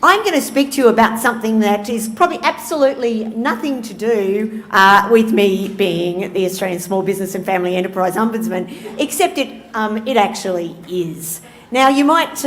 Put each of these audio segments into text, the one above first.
I'm going to speak to you about something that is probably absolutely nothing to do with me being the Australian Small Business and Family Enterprise Ombudsman, except it actually is. Now, you might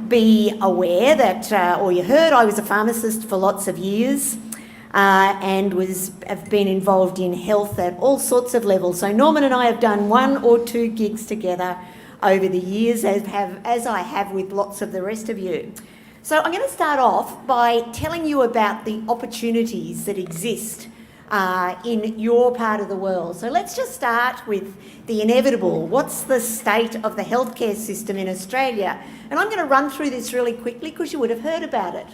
be aware that, or you heard, I was a pharmacist for lots of years and have been involved in health at all sorts of levels. So Norman and I have done 1 or 2 gigs together over the years, as I have with lots of the rest of you. So I'm going to start off by telling you about the opportunities that exist in your part of the world. So let's just start with the inevitable. What's the state of the healthcare system in Australia? And I'm going to run through this really quickly because you would have heard about it.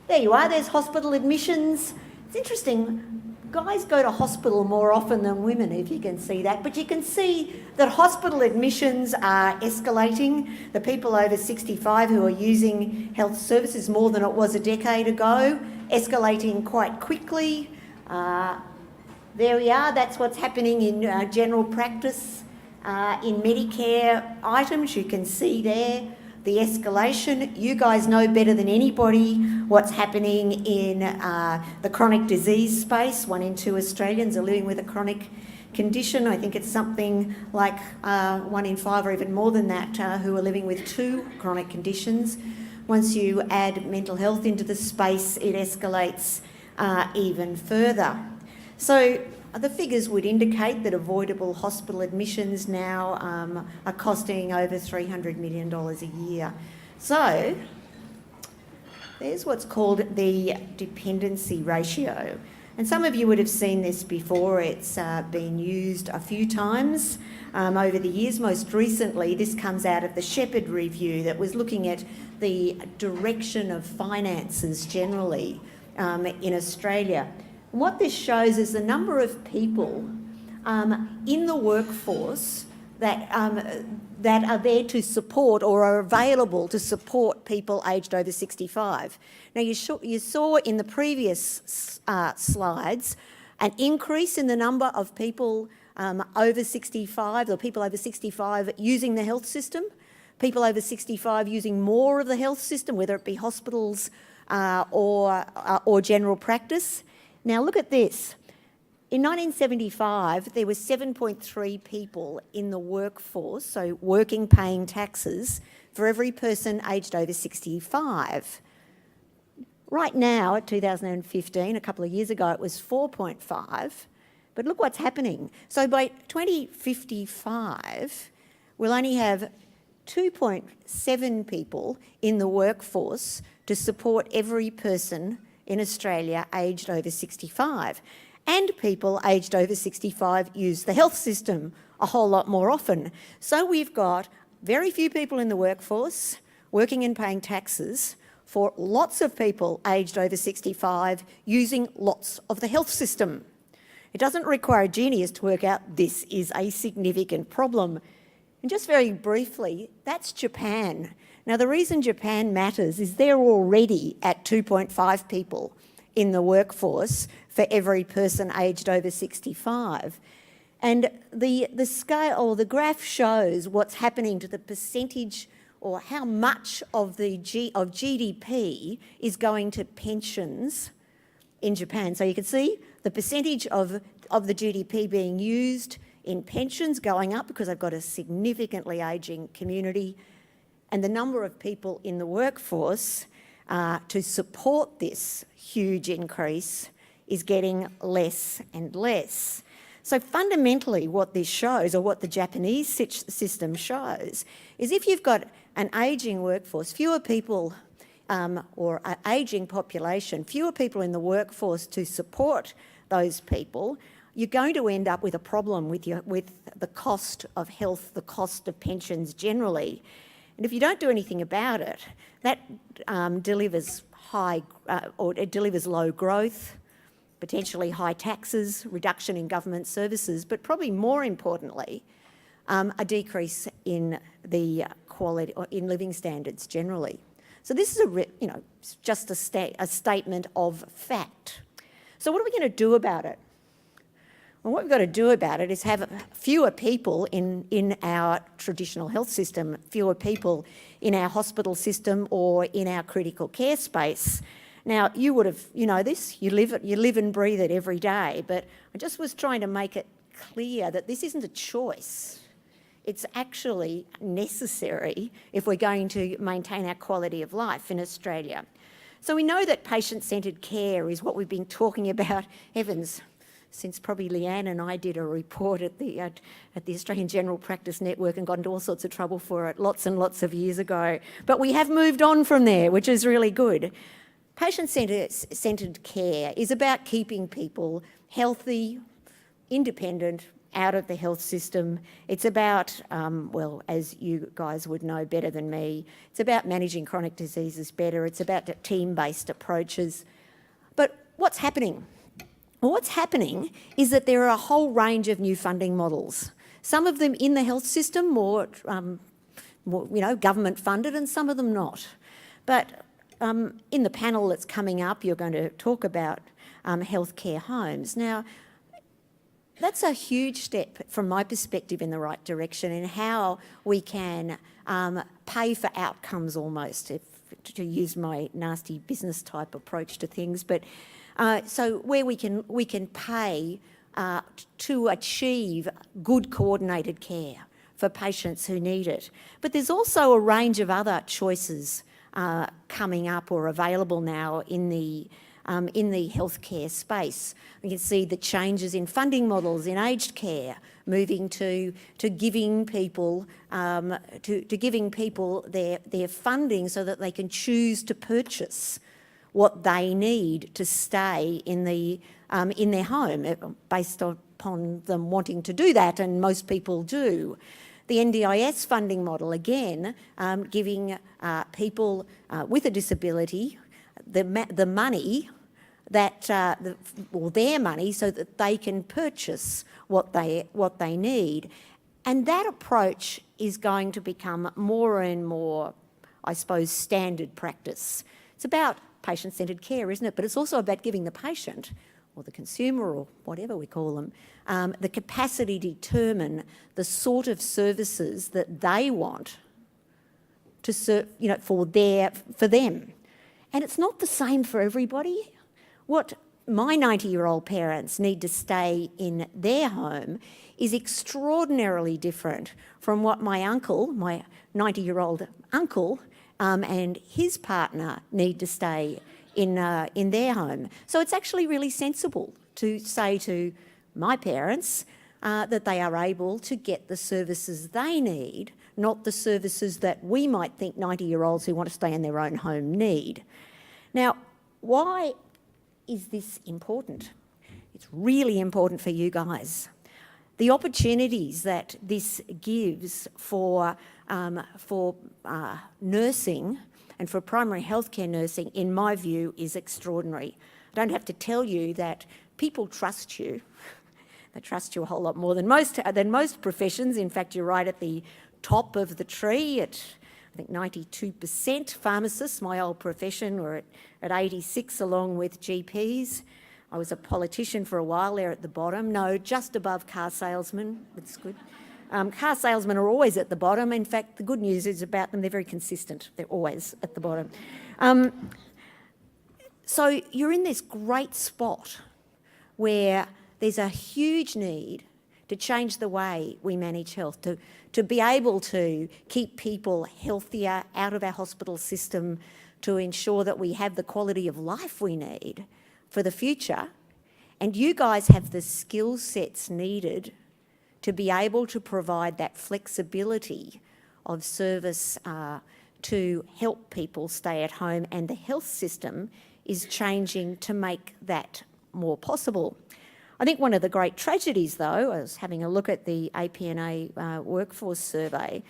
There you are, there's hospital admissions. It's interesting. Guys go to hospital more often than women, if you can see that. But you can see that hospital admissions are escalating. The people over 65 who are using health services more than it was a decade ago, escalating quite quickly. There we are, that's what's happening in general practice. In Medicare items, you can see there the escalation. You guys know better than anybody what's happening in the chronic disease space. 1 in 2 Australians are living with a chronic condition. I think it's something like 1 in 5 or even more than that who are living with 2 chronic conditions. Once you add mental health into the space, it escalates even further. So the figures would indicate that avoidable hospital admissions now are costing over $300 million a year. So there's what's called the dependency ratio. And some of you would have seen this before. It's been used a few times over the years. Most recently, this comes out of the Shepherd Review that was looking at the direction of finances generally in Australia. And what this shows is the number of people in the workforce that are there to support or are available to support people aged over 65. Now, you saw in the previous slides an increase in the number of people over 65, or people over 65 using the health system, people over 65 using more of the health system, whether it be hospitals or general practice. Now look at this. In 1975, there were 7.3 people in the workforce, so working, paying taxes, for every person aged over 65. Right now, at 2015, a couple of years ago, it was 4.5. But look what's happening. So by 2055, we'll only have 2.7 people in the workforce to support every person in Australia aged over 65. And people aged over 65 use the health system a whole lot more often. So we've got very few people in the workforce working and paying taxes for lots of people aged over 65 using lots of the health system. It doesn't require a genius to work out this is a significant problem. And just very briefly, that's Japan. Now, the reason Japan matters is they're already at 2.5 people in the workforce for every person aged over 65. And the scale or the graph shows what's happening to the percentage or how much of the GDP is going to pensions in Japan. So you can see the percentage of the GDP being used in pensions going up because they've got a significantly ageing community, and the number of people in the workforce to support this huge increase is getting less and less. So fundamentally what this shows, or what the Japanese system shows, is if you've got an ageing workforce, fewer people or an ageing population, fewer people in the workforce to support those people, you're going to end up with a problem with the cost of health, the cost of pensions generally. And if you don't do anything about it, that delivers low growth, potentially high taxes, reduction in government services, but probably more importantly, a decrease in the quality or in living standards generally. So this is just a statement of fact. So what are we going to do about it? Well, what we've got to do about it is have fewer people in our traditional health system, fewer people in our hospital system or in our critical care space. Now, you know this, you live and breathe it every day, but I just was trying to make it clear that this isn't a choice. It's actually necessary if we're going to maintain our quality of life in Australia. So we know that patient-centred care is what we've been talking about, heavens, since probably Leanne and I did a report at the Australian General Practice Network and got into all sorts of trouble for it lots and lots of years ago. But we have moved on from there, which is really good. Patient-centred care is about keeping people healthy, independent, out of the health system. It's about, well, as you guys would know better than me, it's about managing chronic diseases better. It's about team-based approaches. But what's happening? Well, what's happening is that there are a whole range of new funding models. Some of them in the health system, more government funded, and some of them not. But in the panel that's coming up, you're going to talk about healthcare homes. Now, that's a huge step from my perspective in the right direction in how we can pay for outcomes almost, to use my nasty business type approach to things. But so where we can pay to achieve good coordinated care for patients who need it. But there's also a range of other choices coming up or available now in the healthcare space. We can see the changes in funding models in aged care, moving to giving people giving people their funding so that they can choose to purchase what they need to stay in their home, based upon them wanting to do that, and most people do. The NDIS funding model, again, giving people with a disability the money or their money so that they can purchase what they need. And that approach is going to become more and more, I suppose, standard practice. It's about patient-centred care, isn't it? But it's also about giving the patient, or the consumer, or whatever we call them, the capacity to determine the sort of services that they want to serve, for them. And it's not the same for everybody. What my 90-year-old parents need to stay in their home is extraordinarily different from what my 90-year-old uncle, and his partner need to stay in their home. So it's actually really sensible to say to my parents that they are able to get the services they need, not the services that we might think 90-year-olds who want to stay in their own home need. Now, why is this important? It's really important for you guys. The opportunities that this gives for nursing and for primary healthcare nursing, in my view, is extraordinary. I don't have to tell you that people trust you. They trust you a whole lot more than most professions. In fact, you're right at the top of the tree at, I think, 92%. Pharmacists, my old profession, were at 86, along with GPs. I was a politician for a while there at the bottom. No, just above car salesmen. That's good. Car salesmen are always at the bottom. In fact, the good news is about them, they're very consistent. They're always at the bottom. So you're in this great spot where there's a huge need to change the way we manage health, to be able to keep people healthier out of our hospital system, to ensure that we have the quality of life we need for the future. And you guys have the skill sets needed to be able to provide that flexibility of service to help people stay at home, and the health system is changing to make that more possible. I think one of the great tragedies, though, I was having a look at the APNA workforce survey,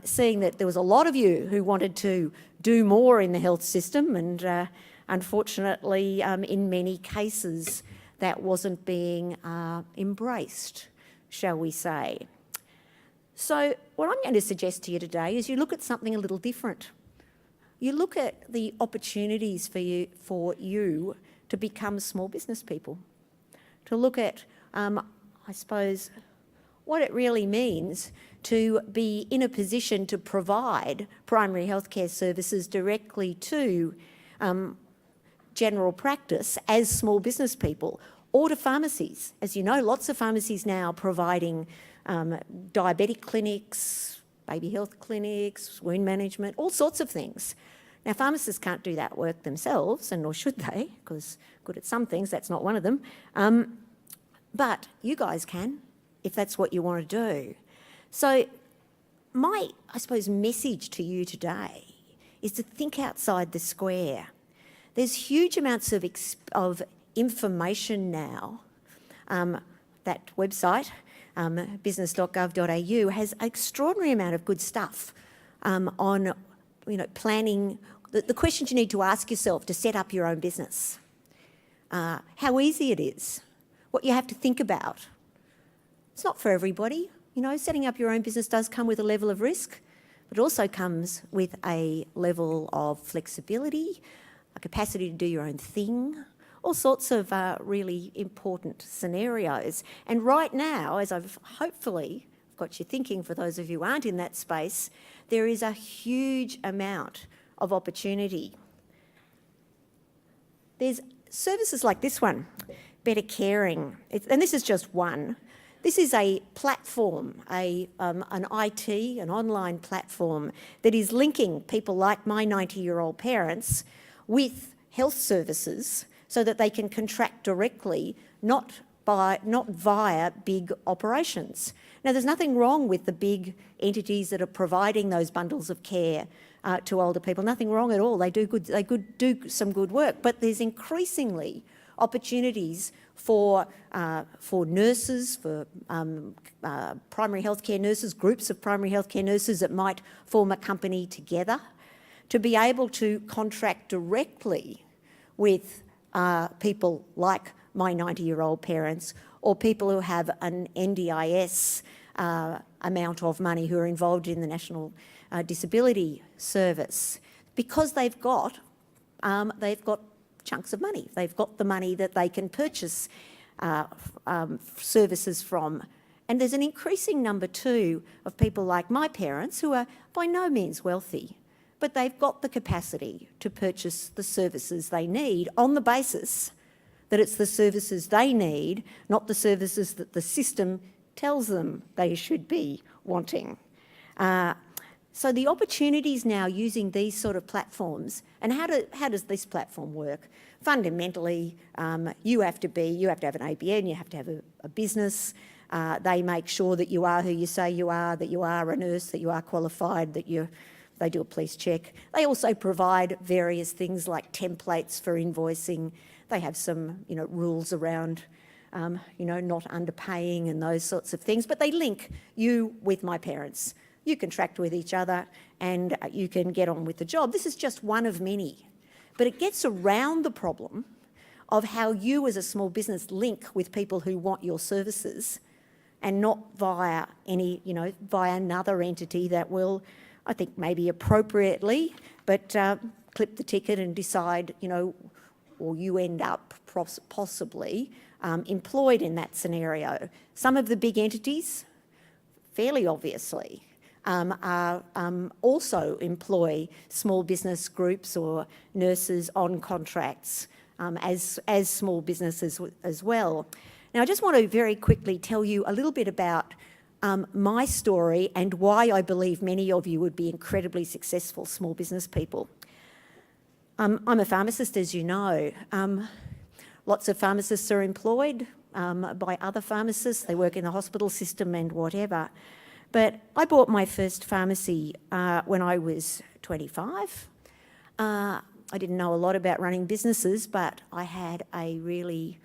seeing that there was a lot of you who wanted to do more in the health system, and unfortunately, in many cases, that wasn't being embraced, shall we say. So what I'm going to suggest to you today is you look at something a little different. You look at the opportunities for you to become small business people, to look at, I suppose, what it really means to be in a position to provide primary healthcare services directly to general practice as small business people, or to pharmacies. As you know, lots of pharmacies now providing diabetic clinics, baby health clinics, wound management, all sorts of things. Now, pharmacists can't do that work themselves, and nor should they, because good at some things, that's not one of them. But you guys can, if that's what you want to do. So my, I suppose, message to you today is to think outside the square. There's huge amounts of information now. That website, business.gov.au, has an extraordinary amount of good stuff on, planning, the questions you need to ask yourself to set up your own business. How easy it is, what you have to think about. It's not for everybody. Setting up your own business does come with a level of risk, but it also comes with a level of flexibility, a capacity to do your own thing, all sorts of really important scenarios. And right now, as I've hopefully got you thinking, for those of you who aren't in that space, there is a huge amount of opportunity. There's services like this one, Better Caring, and this is just one. This is a platform, an IT, an online platform that is linking people like my 90-year-old parents with health services so that they can contract directly, not via big operations. Now, there's nothing wrong with the big entities that are providing those bundles of care to older people. Nothing wrong at all. They do do some good work, but there's increasingly opportunities for nurses, for primary healthcare nurses, groups of primary healthcare nurses that might form a company together, to be able to contract directly with people like my 90-year-old parents, or people who have an NDIS amount of money, who are involved in the National Disability Service, because they've got chunks of money. They've got the money that they can purchase services from. And there's an increasing number too of people like my parents who are by no means wealthy, but they've got the capacity to purchase the services they need on the basis that it's the services they need, not the services that the system tells them they should be wanting. So the opportunities now using these sort of platforms, and how does this platform work? Fundamentally, you have to have an ABN, you have to have a business. They make sure that you are who you say you are, that you are a nurse, that you are qualified, that they do a police check. They also provide various things like templates for invoicing. They have some, rules around, not underpaying and those sorts of things. But they link you with my parents. You contract with each other and you can get on with the job. This is just one of many. But it gets around the problem of how you as a small business link with people who want your services, and not via via another entity that will, I think maybe appropriately, but clip the ticket and decide, or you end up possibly employed in that scenario. Some of the big entities, fairly obviously, also employ small business groups or nurses on contracts as small businesses as well. Now, I just want to very quickly tell you a little bit about my story and why I believe many of you would be incredibly successful small business people. I'm a pharmacist, as you know. Lots of pharmacists are employed by other pharmacists. They work in the hospital system and whatever. But I bought my first pharmacy when I was 25. I didn't know a lot about running businesses, but I had a really,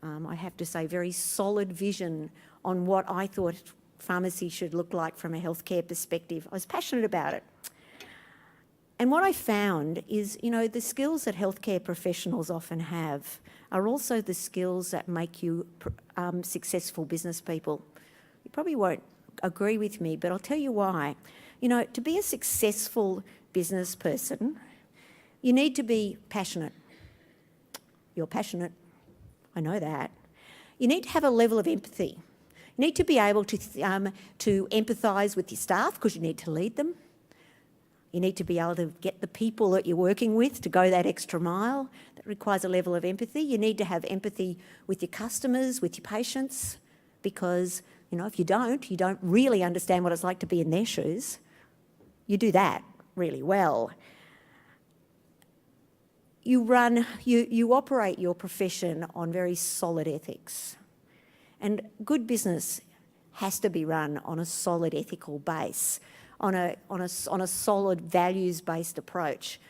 I have to say, very solid vision on what I thought pharmacy should look like from a healthcare perspective. I was passionate about it. And what I found is, the skills that healthcare professionals often have are also the skills that make you successful business people. You probably won't agree with me, but I'll tell you why. To be a successful business person, you need to be passionate. You're passionate, I know that. You need to have a level of empathy. You need to be able to empathise with your staff because you need to lead them. You need to be able to get the people that you're working with to go that extra mile. That requires a level of empathy. You need to have empathy with your customers, with your patients, because, you know, if you don't really understand what it's like to be in their shoes. You do that really well. You operate your profession on very solid ethics. And good business has to be run on a solid ethical base, on a solid values-based approach.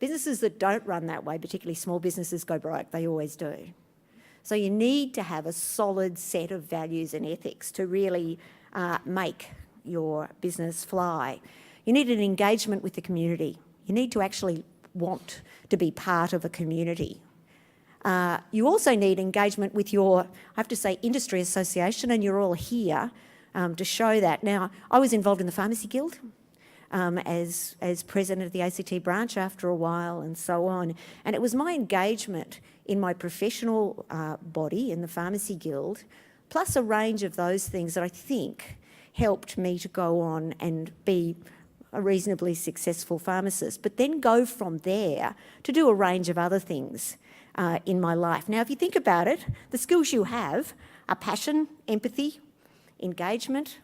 Businesses that don't run that way, particularly small businesses, go broke. They always do. So you need to have a solid set of values and ethics to really make your business fly. You need an engagement with the community. You need to actually want to be part of a community. You also need engagement with your, I have to say, industry association, and you're all here to show that. Now, I was involved in the Pharmacy Guild as president of the ACT branch after a while and so on. And it was my engagement in my professional body in the Pharmacy Guild, plus a range of those things that I think helped me to go on and be a reasonably successful pharmacist, but then go from there to do a range of other things in my life. Now, if you think about it, the skills you have are passion, empathy, engagement,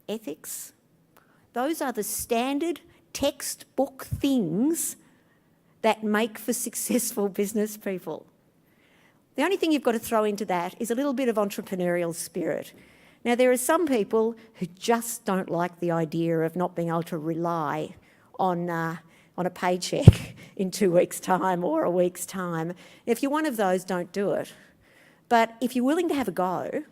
ethics. Those are the standard textbook things that make for successful business people. The only thing you've got to throw into that is a little bit of entrepreneurial spirit. Now, there are some people who just don't like the idea of not being able to rely on a paycheck in 2 weeks' time or a week's time. If you're one of those, don't do it. But if you're willing to have a go,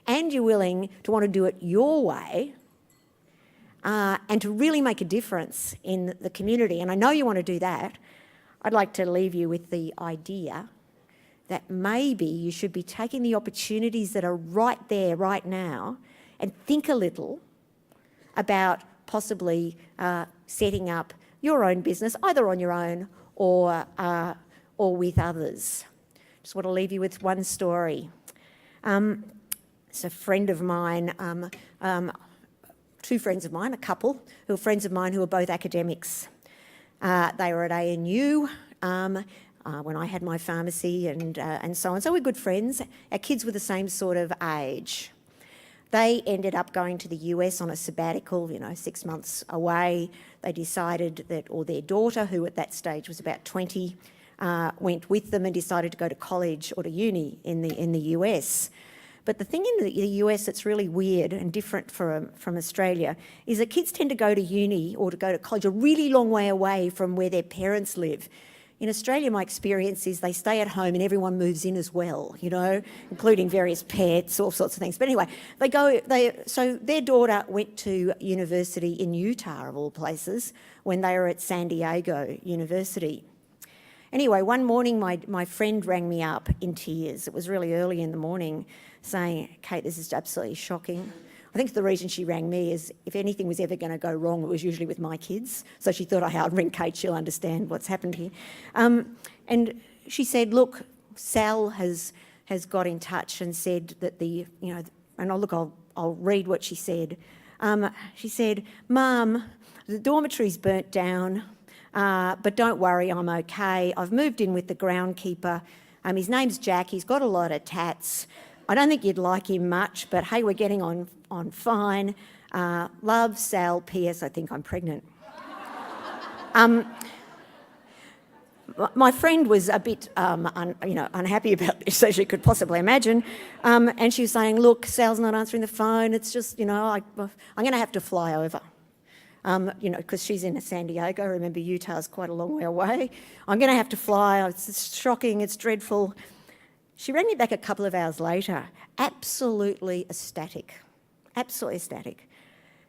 and you're willing to want to do it your way, and to really make a difference in the community, and I know you want to do that, I'd like to leave you with the idea that maybe you should be taking the opportunities that are right there, right now, and think a little about possibly setting up your own business, either on your own or with others. Just want to leave you with one story. It's a friend of mine, two friends of mine, a couple who are friends of mine who are both academics. They were at ANU when I had my pharmacy and so on. So we're good friends. Our kids were the same sort of age. They ended up going to the US on a sabbatical, 6 months away. They decided that, or their daughter, who at that stage was about 20, went with them and decided to go to college or to uni in the US. But the thing in the US that's really weird and different from Australia is that kids tend to go to uni or to go to college a really long way away from where their parents live. In Australia, my experience is they stay at home and everyone moves in as well, including various pets, all sorts of things. But anyway, so their daughter went to university in Utah, of all places, when they were at San Diego University. Anyway, one morning my friend rang me up in tears. It was really early in the morning, saying, "Kate, this is absolutely shocking." I think the reason she rang me is if anything was ever going to go wrong, it was usually with my kids. So she thought, I'll ring Kate, she'll understand what's happened here. And she said, look, Sal has got in touch and said that I'll read what she said. She said, "Mum, the dormitory's burnt down, but don't worry, I'm okay. I've moved in with the groundkeeper. His name's Jack, he's got a lot of tats. I don't think you'd like him much, but hey, we're getting on fine. Love, Sal, P.S. I think I'm pregnant." My friend was a bit unhappy about this, as you could possibly imagine, and she was saying, "Look, Sal's not answering the phone. It's just, I'm going to have to fly over." Because she's in San Diego. Remember, Utah's quite a long way away. "I'm going to have to fly. It's shocking. It's dreadful." She rang me back a couple of hours later, absolutely ecstatic.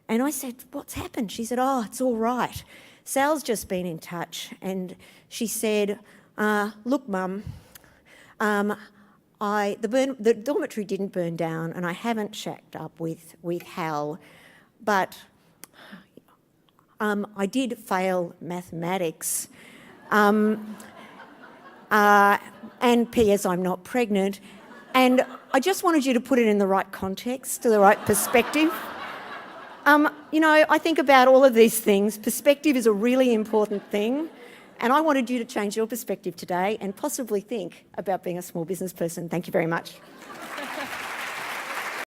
And I said, "What's happened?" She said, "Oh, it's all right. Sal's just been in touch." And she said, "Look, Mum, the dormitory didn't burn down and I haven't shacked up with Hal, but I did fail mathematics. And P.S. I'm not pregnant. And I just wanted you to put it in the right context, to the right perspective. I think about all of these things. Perspective is a really important thing. And I wanted you to change your perspective today and possibly think about being a small business person. Thank you very much.